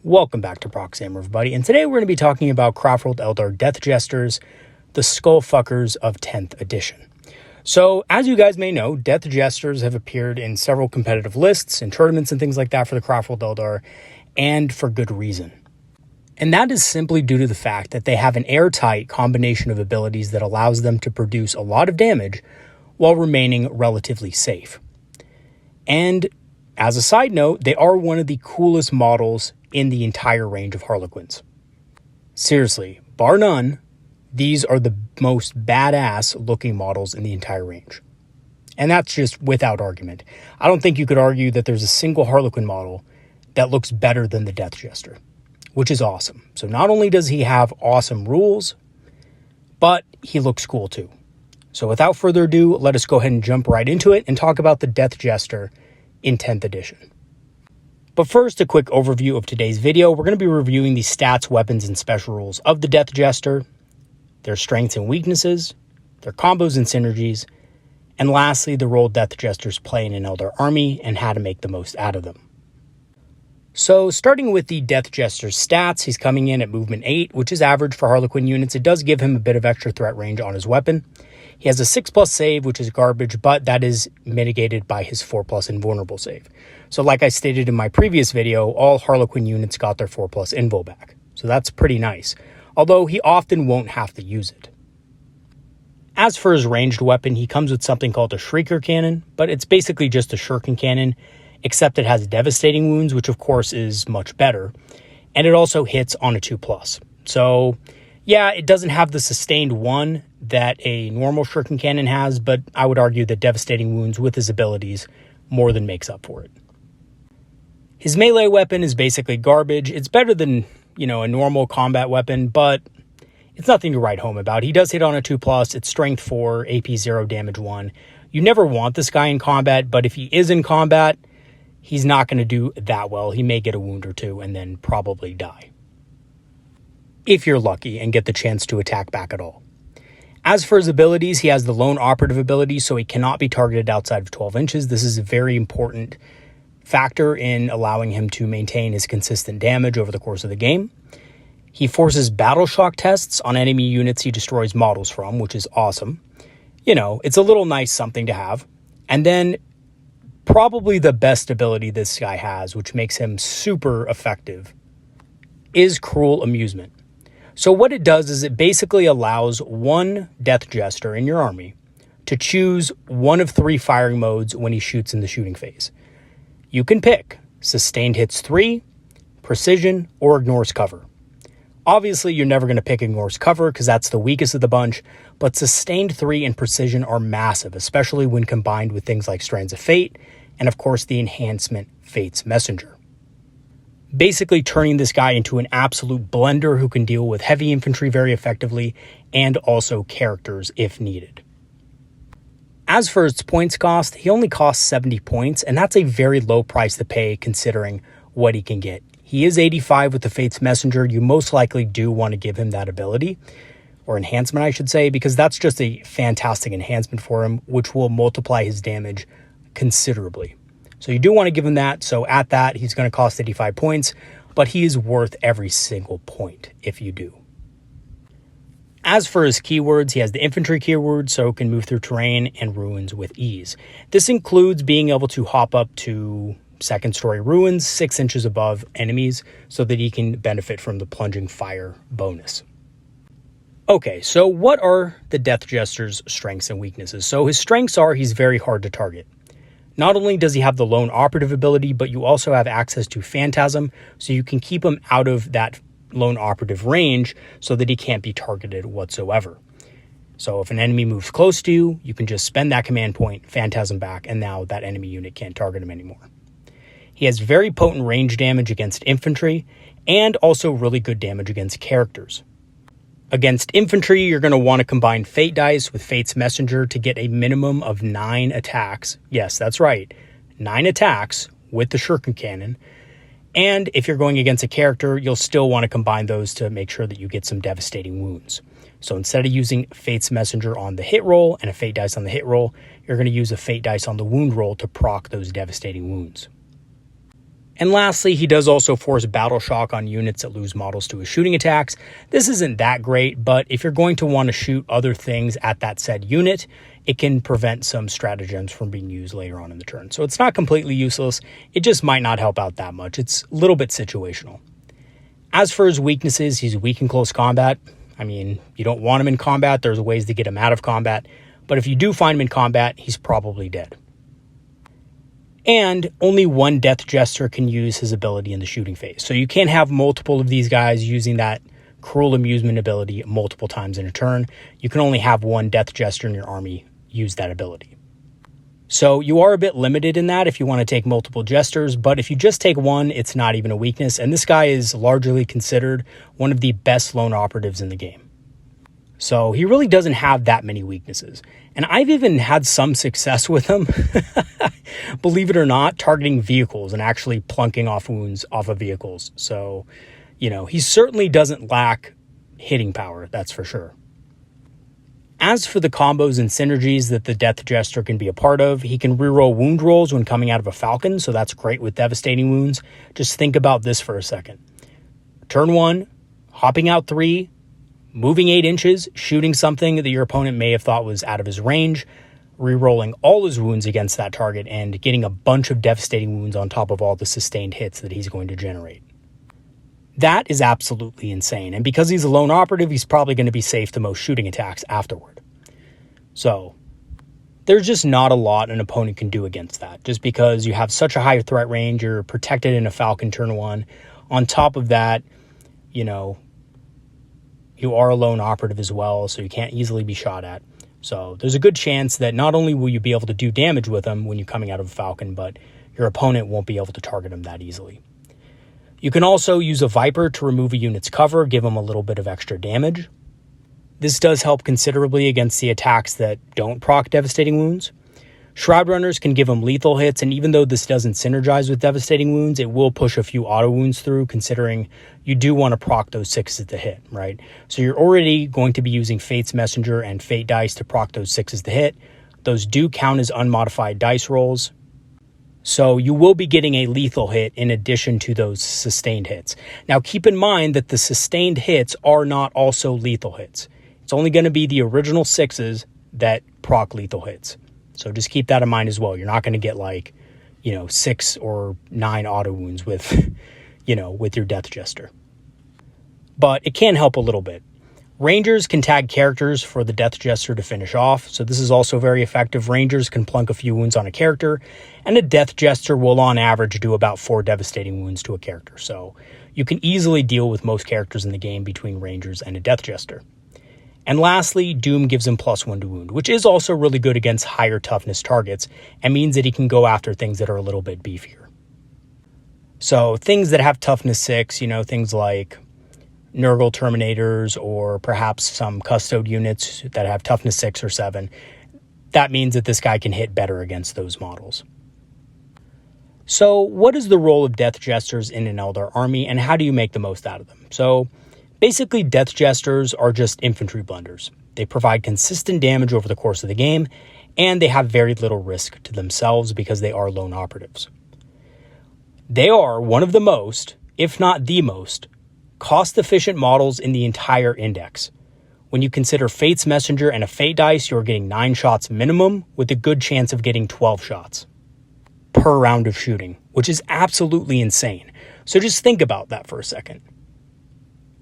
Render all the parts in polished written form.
Welcome back to Proxy, everybody, and today we're going to be talking about Craftworld Eldar Death Jesters, the Skullfuckers of 10th Edition. So, as you guys may know, Death Jesters have appeared in several competitive lists and tournaments and things like that for the Craftworld Eldar, and for good reason. And that is simply due to the fact that they have an airtight combination of abilities that allows them to produce a lot of damage while remaining relatively safe. And as a side note, they are one of the coolest models in the entire range of Harlequins. Seriously, bar none, these are the most badass looking models in the entire range. And that's just without argument. I don't think you could argue that there's a single Harlequin model that looks better than the Death Jester, which is awesome. So not only does he have awesome rules, but he looks cool too. So without further ado, let us go ahead and jump right into it and talk about the Death Jester in 10th edition. But first, a quick overview of today's video. We're going to be reviewing the stats, weapons, and special rules of the Death Jester, their strengths and weaknesses, their combos and synergies, and lastly, the role Death Jesters play in an Eldar army and how to make the most out of them. So, starting with the Death Jester's stats, he's coming in at movement 8, which is average for Harlequin units. It does give him a bit of extra threat range on his weapon. He has a 6+ save, which is garbage, but that is mitigated by his 4+ invulnerable save. So like I stated in my previous video, all Harlequin units got their 4+ invul back. So that's pretty nice, although he often won't have to use it. As for his ranged weapon, he comes with something called a Shrieker Cannon, but it's basically just a shuriken cannon, except it has devastating wounds, which of course is much better, and it also hits on a 2+. So yeah, it doesn't have the sustained 1 that a normal shuriken cannon has, but I would argue that devastating wounds with his abilities more than makes up for it. His melee weapon is basically garbage. It's better than, a normal combat weapon, but it's nothing to write home about. He does hit on a 2+, it's strength 4, AP 0, damage 1. You never want this guy in combat, but if he is in combat, he's not going to do that well. He may get a wound or two and then probably die, if you're lucky and get the chance to attack back at all. As for his abilities, he has the lone operative ability, so he cannot be targeted outside of 12 inches. This is a very important factor in allowing him to maintain his consistent damage over the course of the game. He forces battle shock tests on enemy units he destroys models from, which is awesome. It's a little nice something to have. And then probably the best ability this guy has, which makes him super effective, is Cruel Amusement. So what it does is it basically allows one Death Jester in your army to choose one of 3 firing modes when he shoots in the shooting phase. You can pick Sustained Hits 3, Precision, or Ignores Cover. Obviously, you're never going to pick Ignores Cover because that's the weakest of the bunch, but Sustained 3 and Precision are massive, especially when combined with things like Strands of Fate, and of course the enhancement Fate's Messenger. Basically turning this guy into an absolute blender who can deal with heavy infantry very effectively and also characters if needed. As for its points cost, he only costs 70 points, and that's a very low price to pay considering what he can get. He is 85 with the Fate's Messenger. You most likely do want to give him that ability, or enhancement I should say, because that's just a fantastic enhancement for him, which will multiply his damage considerably. So you do want to give him that. So at that, he's going to cost 85 points, but he is worth every single point if you do. As for his keywords, he has the infantry keyword, so can move through terrain and ruins with ease. This includes being able to hop up to second story ruins 6 inches above enemies so that he can benefit from the plunging fire bonus. Okay, so what are the Death Jester's strengths and weaknesses? So his strengths are he's very hard to target. Not only does he have the lone operative ability, but you also have access to Phantasm, so you can keep him out of that lone operative range so that he can't be targeted whatsoever. So if an enemy moves close to you, you can just spend that command point, Phantasm back, and now that enemy unit can't target him anymore. He has very potent range damage against infantry, and also really good damage against characters. Against infantry, you're going to want to combine Fate Dice with Fate's Messenger to get a minimum of 9 attacks. Yes, that's right, 9 attacks with the Shuriken Cannon. And if you're going against a character, you'll still want to combine those to make sure that you get some devastating wounds. So instead of using Fate's Messenger on the hit roll and a Fate Dice on the hit roll, you're going to use a Fate Dice on the wound roll to proc those devastating wounds. And lastly, he does also force Battle Shock on units that lose models to his shooting attacks. This isn't that great, but if you're going to want to shoot other things at that said unit, it can prevent some stratagems from being used later on in the turn. So it's not completely useless, it just might not help out that much. It's a little bit situational. As for his weaknesses, he's weak in close combat. I mean, you don't want him in combat, there's ways to get him out of combat, but if you do find him in combat, he's probably dead. And only one Death Jester can use his ability in the shooting phase. So you can't have multiple of these guys using that Cruel Amusement ability multiple times in a turn. You can only have one Death Jester in your army use that ability. So you are a bit limited in that if you want to take multiple Jesters, but if you just take one, it's not even a weakness. And this guy is largely considered one of the best lone operatives in the game. So he really doesn't have that many weaknesses. And I've even had some success with him, believe it or not, targeting vehicles and actually plunking off wounds off of vehicles. So, you know, he certainly doesn't lack hitting power, that's for sure. As for the combos and synergies that the Death Jester can be a part of, he can reroll wound rolls when coming out of a Falcon, so that's great with devastating wounds. Just think about this for a second. Turn 1, hopping out 3, moving 8 inches, shooting something that your opponent may have thought was out of his range, re-rolling all his wounds against that target, and getting a bunch of devastating wounds on top of all the sustained hits that he's going to generate. That is absolutely insane, and because he's a lone operative, he's probably going to be safe to most shooting attacks afterward. So, there's just not a lot an opponent can do against that, just because you have such a high threat range, you're protected in a Falcon turn 1. On top of that, you know, you are a lone operative as well, so you can't easily be shot at. So there's a good chance that not only will you be able to do damage with him when you're coming out of a Falcon, but your opponent won't be able to target him that easily. You can also use a Viper to remove a unit's cover, give him a little bit of extra damage. This does help considerably against the attacks that don't proc devastating wounds. Shroud Runners can give him lethal hits, and even though this doesn't synergize with devastating wounds, it will push a few auto wounds through, considering you do want to proc those 6s to hit, right? So you're already going to be using Fate's Messenger and Fate Dice to proc those 6s to hit. Those do count as unmodified dice rolls. So you will be getting a lethal hit in addition to those sustained hits. Now keep in mind that the sustained hits are not also lethal hits. It's only going to be the original 6s that proc lethal hits. So just keep that in mind as well. You're not going to get like, 6 or 9 auto wounds with, with your Death Jester. But it can help a little bit. Rangers can tag characters for the Death Jester to finish off, so this is also very effective. Rangers can plunk a few wounds on a character, and a Death Jester will on average do about 4 devastating wounds to a character, so you can easily deal with most characters in the game between Rangers and a Death Jester. And lastly, Doom gives him +1 to wound, which is also really good against higher toughness targets, and means that he can go after things that are a little bit beefier. So things that have toughness 6, things like Nurgle Terminators, or perhaps some Custode units that have toughness 6 or 7, that means that this guy can hit better against those models. So what is the role of Death Jesters in an Eldar army, and how do you make the most out of them? So basically, Death Jesters are just infantry blenders. They provide consistent damage over the course of the game, and they have very little risk to themselves because they are lone operatives. They are one of the most, if not the most, cost-efficient models in the entire index. When you consider Fate's Messenger and a Fate Dice, you're getting 9 shots minimum, with a good chance of getting 12 shots per round of shooting, which is absolutely insane. So just think about that for a second.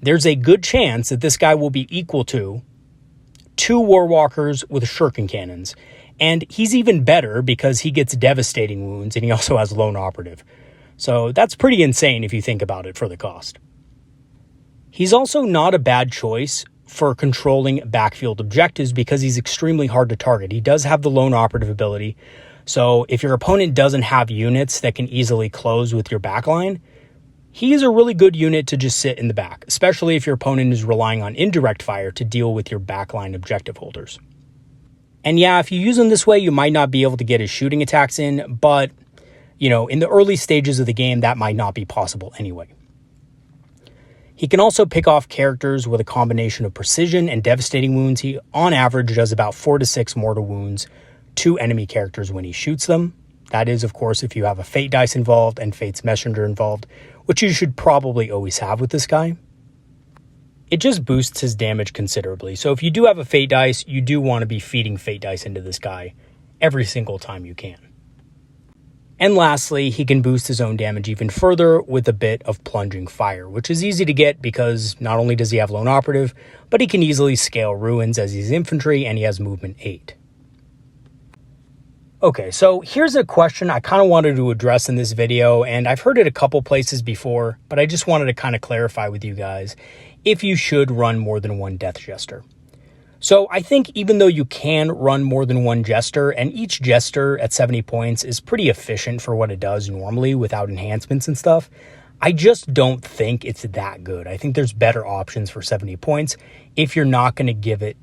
There's a good chance that this guy will be equal to 2 Warwalkers with shuriken cannons, and he's even better because he gets devastating wounds and he also has lone operative. So that's pretty insane if you think about it for the cost. He's also not a bad choice for controlling backfield objectives because he's extremely hard to target. He does have the lone operative ability, so if your opponent doesn't have units that can easily close with your backline, he is a really good unit to just sit in the back, especially if your opponent is relying on indirect fire to deal with your backline objective holders. And yeah, if you use him this way, you might not be able to get his shooting attacks in, but, in the early stages of the game, that might not be possible anyway. He can also pick off characters with a combination of precision and devastating wounds. He, on average, does about 4 to 6 mortal wounds to enemy characters when he shoots them. That is, of course, if you have a Fate dice involved and Fate's Messenger involved, which you should probably always have with this guy. It just boosts his damage considerably. So if you do have a Fate dice, you do want to be feeding Fate dice into this guy every single time you can. And lastly, he can boost his own damage even further with a bit of Plunging Fire, which is easy to get because not only does he have Lone Operative, but he can easily scale Ruins as he's infantry and he has movement 8. Okay, so here's a question I kind of wanted to address in this video, and I've heard it a couple places before, but I just wanted to kind of clarify with you guys if you should run more than one Death Jester. So I think even though you can run more than one Jester, and each Jester at 70 points is pretty efficient for what it does normally without enhancements and stuff, I just don't think it's that good. I think there's better options for 70 points if you're not going to give it,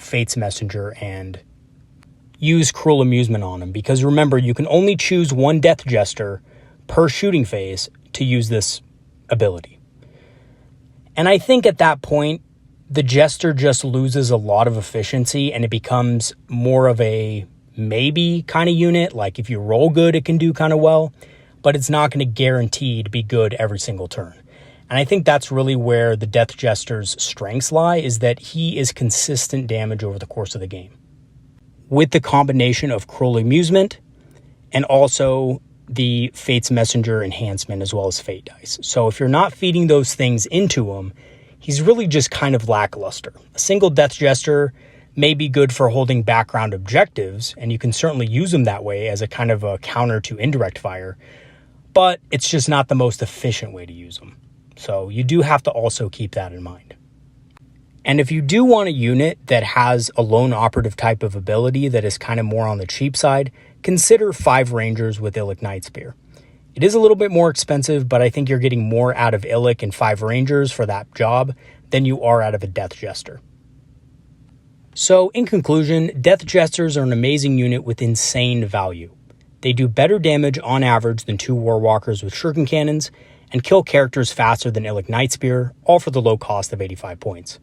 Fate's Messenger and use Cruel Amusement on him. Because remember, you can only choose one Death Jester per shooting phase to use this ability. And I think at that point, the Jester just loses a lot of efficiency and it becomes more of a maybe kind of unit. Like if you roll good, it can do kind of well, but it's not going to guarantee to be good every single turn. And I think that's really where the Death Jester's strengths lie, is that he is consistent damage over the course of the game, with the combination of Cruel Amusement and also the Fate's Messenger enhancement as well as Fate dice. So if you're not feeding those things into him, he's really just kind of lackluster. A single Death Jester may be good for holding background objectives, and you can certainly use them that way as a kind of a counter to indirect fire, but it's just not the most efficient way to use them. So you do have to also keep that in mind. And if you do want a unit that has a lone operative type of ability that is kind of more on the cheap side, consider 5 Rangers with Illic Nightspear. It is a little bit more expensive, but I think you're getting more out of Illic and 5 Rangers for that job than you are out of a Death Jester. So in conclusion, Death Jesters are an amazing unit with insane value. They do better damage on average than 2 Warwalkers with Shuriken Cannons and kill characters faster than Illic Nightspear, all for the low cost of 85 points.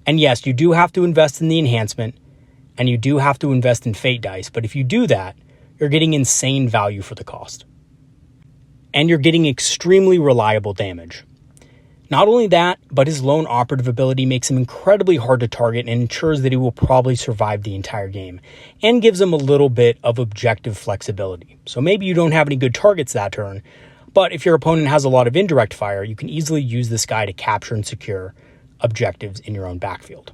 And yes, you do have to invest in the enhancement, and you do have to invest in Fate dice, but if you do that, you're getting insane value for the cost. And you're getting extremely reliable damage. Not only that, but his lone operative ability makes him incredibly hard to target and ensures that he will probably survive the entire game, and gives him a little bit of objective flexibility. So maybe you don't have any good targets that turn, but if your opponent has a lot of indirect fire, you can easily use this guy to capture and secure objectives in your own backfield.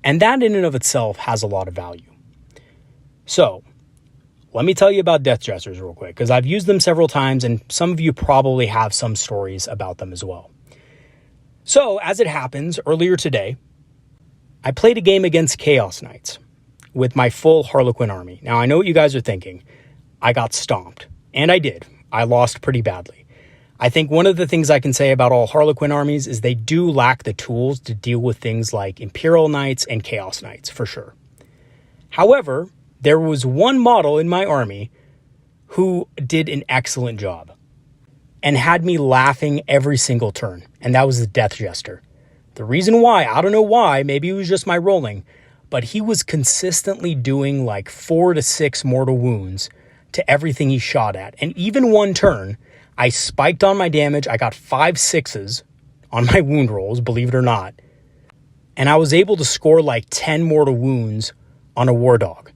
And that in and of itself has a lot of value. So, let me tell you about Death Jesters real quick, because I've used them several times and some of you probably have some stories about them as well. So, as it happens, earlier today, I played a game against Chaos Knights with my full Harlequin army. Now, I know what you guys are thinking. I got stomped. And I did. I lost pretty badly. I think one of the things I can say about all Harlequin armies is they do lack the tools to deal with things like Imperial Knights and Chaos Knights, for sure. However, there was one model in my army who did an excellent job and had me laughing every single turn, and that was the Death Jester. The reason why, I don't know why, maybe it was just my rolling, but he was consistently doing like 4 to 6 mortal wounds to everything he shot at. And even one turn, I spiked on my damage. I got 5 6s on my wound rolls, believe it or not. And I was able to score like 10 mortal wounds on a war dog.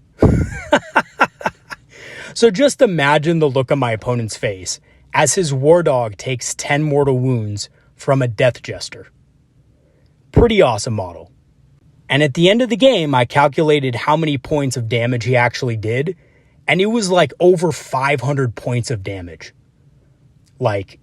So just imagine the look on my opponent's face as his war dog takes 10 mortal wounds from a Death Jester. Pretty awesome model. And at the end of the game, I calculated how many points of damage he actually did, and it was like over 500 points of damage. Like,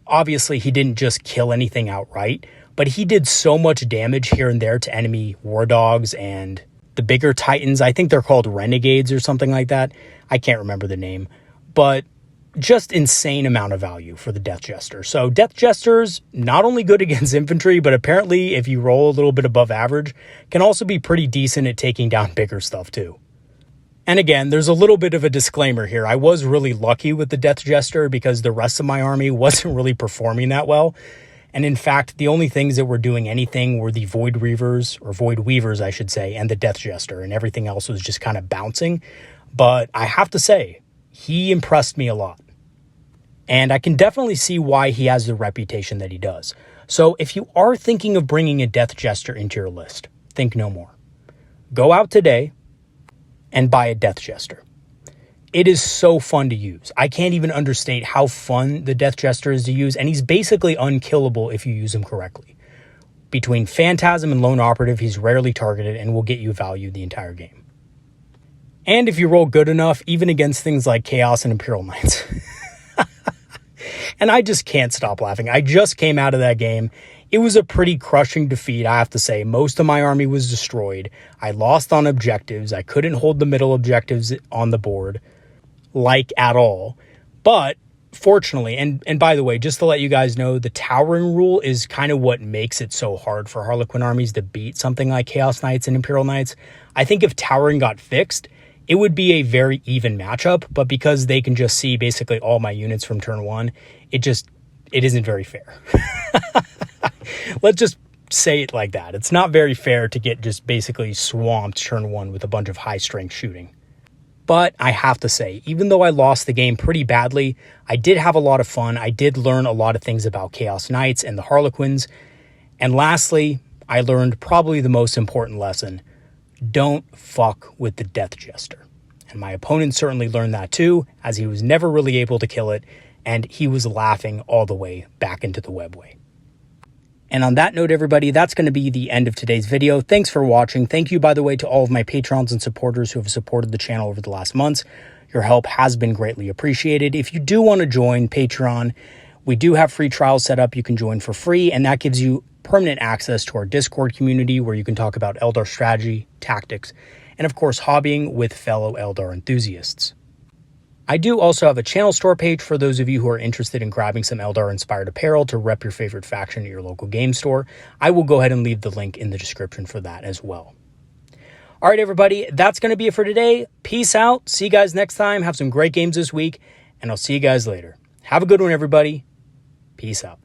obviously he didn't just kill anything outright, but he did so much damage here and there to enemy war dogs and the bigger titans. I think they're called renegades or something like that. I can't remember the name, but just insane amount of value for the Death Jester. So Death Jesters, not only good against infantry, but apparently if you roll a little bit above average, can also be pretty decent at taking down bigger stuff too. And again, there's a little bit of a disclaimer here. I was really lucky with the Death Jester because the rest of my army wasn't really performing that well. And in fact, the only things that were doing anything were the Void Reavers, or Void Weavers, I should say, and the Death Jester, and everything else was just kind of bouncing. but I have to say, he impressed me a lot. And I can definitely see why he has the reputation that he does. So if you are thinking of bringing a Death Jester into your list, think no more. Go out today and buy a Death Jester. It is so fun to use. I can't even understate how fun the Death Jester is to use, and he's basically unkillable if you use him correctly. Between Phantasm and Lone Operative, he's rarely targeted and will get you value the entire game. And if you roll good enough, even against things like Chaos and Imperial Knights. And I just can't stop laughing. I just came out of that game. It was a pretty crushing defeat, I have to say. Most of my army was destroyed. I lost on objectives. I couldn't hold the middle objectives on the board, like at all. But fortunately, and by the way, just to let you guys know, the towering rule is kind of what makes it so hard for Harlequin armies to beat something like Chaos Knights and Imperial Knights. I think if towering got fixed, it would be a very even matchup, but because they can just see basically all my units from turn one, it isn't very fair. Let's just say it like that. It's not very fair to get just basically swamped turn one with a bunch of high strength shooting. But I have to say, even though I lost the game pretty badly, I did have a lot of fun. I did learn a lot of things about Chaos Knights and the Harlequins. And lastly, I learned probably the most important lesson. Don't fuck with the Death Jester. And my opponent certainly learned that too, as he was never really able to kill it, and he was laughing all the way back into the webway. And on that note, everybody, that's going to be the end of today's video. Thanks for watching. Thank you, by the way, to all of my patrons and supporters who have supported the channel over the last months. Your help has been greatly appreciated. If you do want to join Patreon, we do have free trials set up. You can join for free, and that gives you permanent access to our Discord community where you can talk about Eldar strategy, tactics, and of course, hobbying with fellow Eldar enthusiasts. I do also have a channel store page for those of you who are interested in grabbing some Eldar-inspired apparel to rep your favorite faction at your local game store. I will go ahead and leave the link in the description for that as well. All right, everybody, that's going to be it for today. Peace out. See you guys next time. Have some great games this week, and I'll see you guys later. Have a good one, everybody. Peace out.